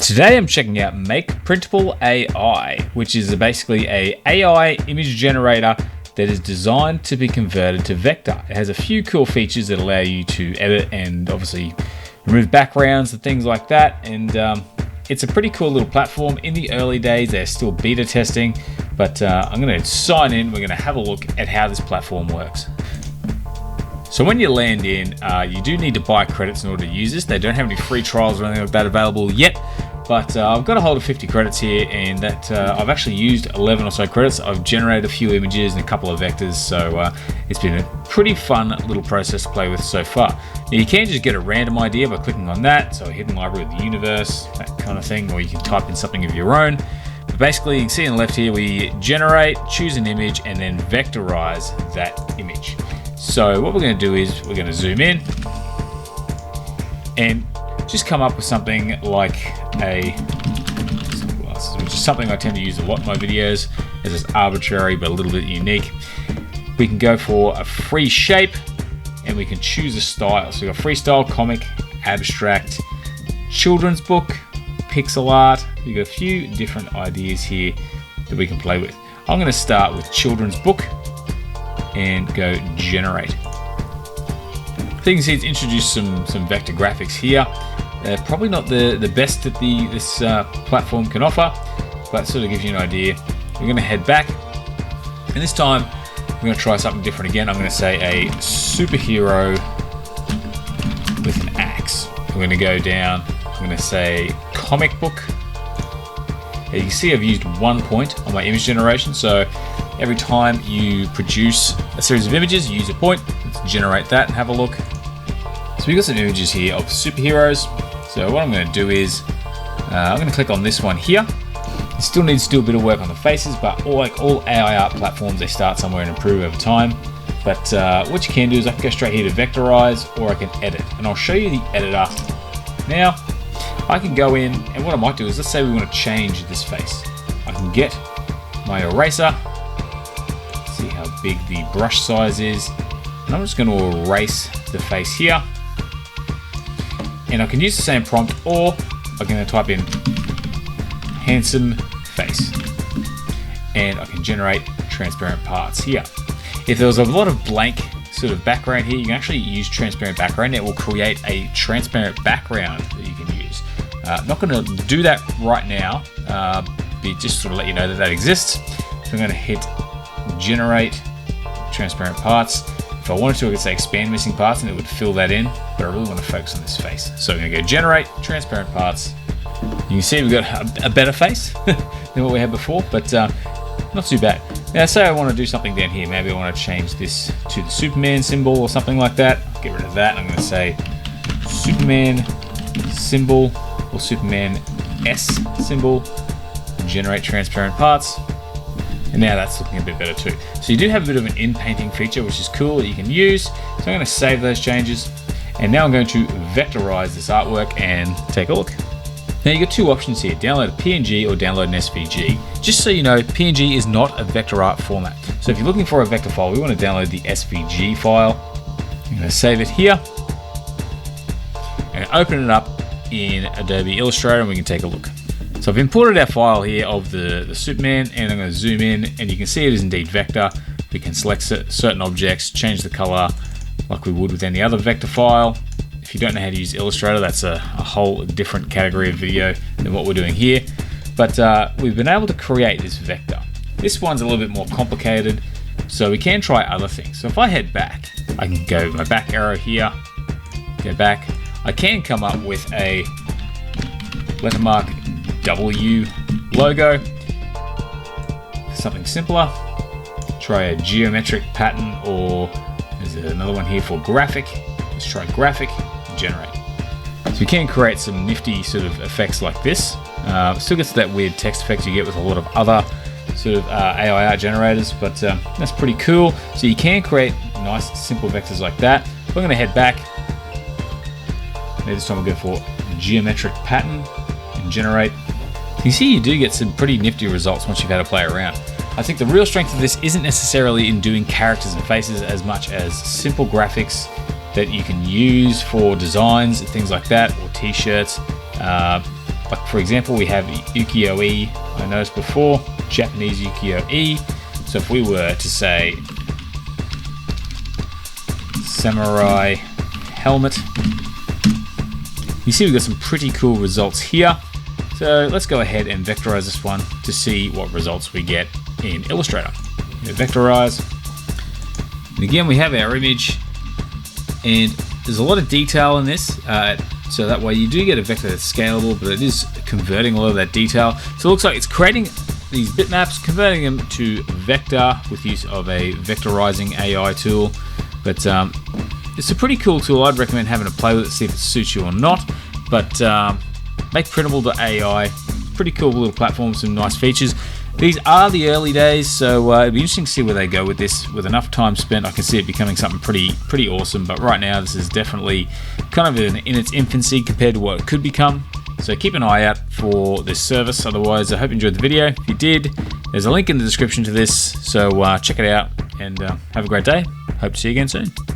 Today I'm checking out MakePrintable.AI, which is basically a AI image generator that is designed to be converted to vector. It has a few cool features that allow you to edit and obviously remove backgrounds and things like that. And it's a pretty cool little platform. In the early days, they're still beta testing, but I'm gonna sign in. We're gonna have a look at how this platform works. So when you land in, you do need to buy credits in order to use this. They don't have any free trials or anything like that available yet, but I've got a hold of 50 credits here, and that I've actually used 11 or so credits. I've generated a few images and a couple of vectors, so it's been a pretty fun little process to play with so far. Now you can just get a random idea by clicking on that, so a hidden library of the universe, that kind of thing, or you can type in something of your own. But basically, you can see on the left here, we generate, choose an image, and then vectorize that image. So what we're going to do is we're going to zoom in and just come up with something like sunglasses, which is something I tend to use a lot in my videos, as it's arbitrary but a little bit unique. We can go for a free shape and we can choose a style. So we've got freestyle, comic, abstract, children's book, pixel art. We've got a few different ideas here that we can play with. I'm going to start with children's book and go generate. So you can see it's introduced some vector graphics here. Probably not the best that this platform can offer, but sort of gives you an idea. We're going to head back, and this time we're going to try something different again. I'm going to say a superhero with an axe. We're going to go down. I'm going to say comic book. You can see I've used 1 point on my image generation, so every time you produce a series of images, you use a point. Let's generate that and have a look. So we've got some images here of superheroes. So what I'm going to do is I'm going to click on this one here. It still needs to do a bit of work on the faces, but like all AI art platforms, they start somewhere and improve over time. But what you can do is I can go straight here to vectorize, or I can edit, and I'll show you the editor now. I can go in, and what I might do is, let's say we want to change this face. I can get my eraser, see how big the brush size is, and I'm just going to erase the face here. And I can use the same prompt, or I'm going to type in handsome face, and I can generate transparent parts here. If there was a lot of blank sort of background here, you can actually use transparent background. It will create a transparent background that you can use. I'm not going to do that right now, but just sort of let you know that that exists. So I'm going to hit generate transparent parts. If I wanted to, I could say expand missing parts and it would fill that in, but I really want to focus on this face. So I'm going to go generate transparent parts. You can see we've got a better face than what we had before, but not too bad. Now say I want to do something down here. Maybe I want to change this to the Superman symbol or something like that. Get rid of that. I'm going to say Superman symbol or Superman S symbol. Generate transparent parts. And now that's looking a bit better too. So you do have a bit of an in-painting feature, which is cool, that you can use. So I'm going to save those changes. And now I'm going to vectorize this artwork and take a look. Now you've got two options here, download a PNG or download an SVG. Just so you know, PNG is not a vector art format. So if you're looking for a vector file, we want to download the SVG file. I'm going to save it here and open it up in Adobe Illustrator, and we can take a look. So I've imported our file here of the Superman, and I'm going to zoom in, and you can see it is indeed vector. We can select certain objects, change the color like we would with any other vector file. If you don't know how to use Illustrator, that's a whole different category of video than what we're doing here. But we've been able to create this vector. This one's a little bit more complicated, so we can try other things. So if I head back, I can go my back arrow here, go back. I can come up with a lettermark W logo, something simpler. Try a geometric pattern, or there's another one here for graphic. Let's try graphic and generate. So you can create some nifty sort of effects like this. Still gets that weird text effects you get with a lot of other sort of AI art generators, but that's pretty cool. So you can create nice simple vectors like that. We're going to head back. Maybe this time we'll go for geometric pattern and generate. You see you do get some pretty nifty results once you've had to play around. I think the real strength of this isn't necessarily in doing characters and faces as much as simple graphics that you can use for designs and things like that, or t-shirts. Like for example, we have ukiyo-e, I noticed before, Japanese ukiyo-e. So if we were to say samurai helmet, you see we've got some pretty cool results here. So let's go ahead and vectorize this one to see what results we get in Illustrator. Vectorize. And again, we have our image, and there's a lot of detail in this. So that way you do get a vector that's scalable, but it is converting a lot of that detail. So it looks like it's creating these bitmaps, converting them to vector with use of a vectorizing AI tool. But it's a pretty cool tool. I'd recommend having a play with it, see if it suits you or not. But MakePrintable.AI, pretty cool little platform with some nice features. These are the early days, so it'd be interesting to see where they go with this. With enough time spent, I can see it becoming something pretty awesome. But right now, this is definitely kind of in its infancy compared to what it could become. So keep an eye out for this service. Otherwise, I hope you enjoyed the video. If you did, there's a link in the description to this, so check it out and have a great day. Hope to see you again soon.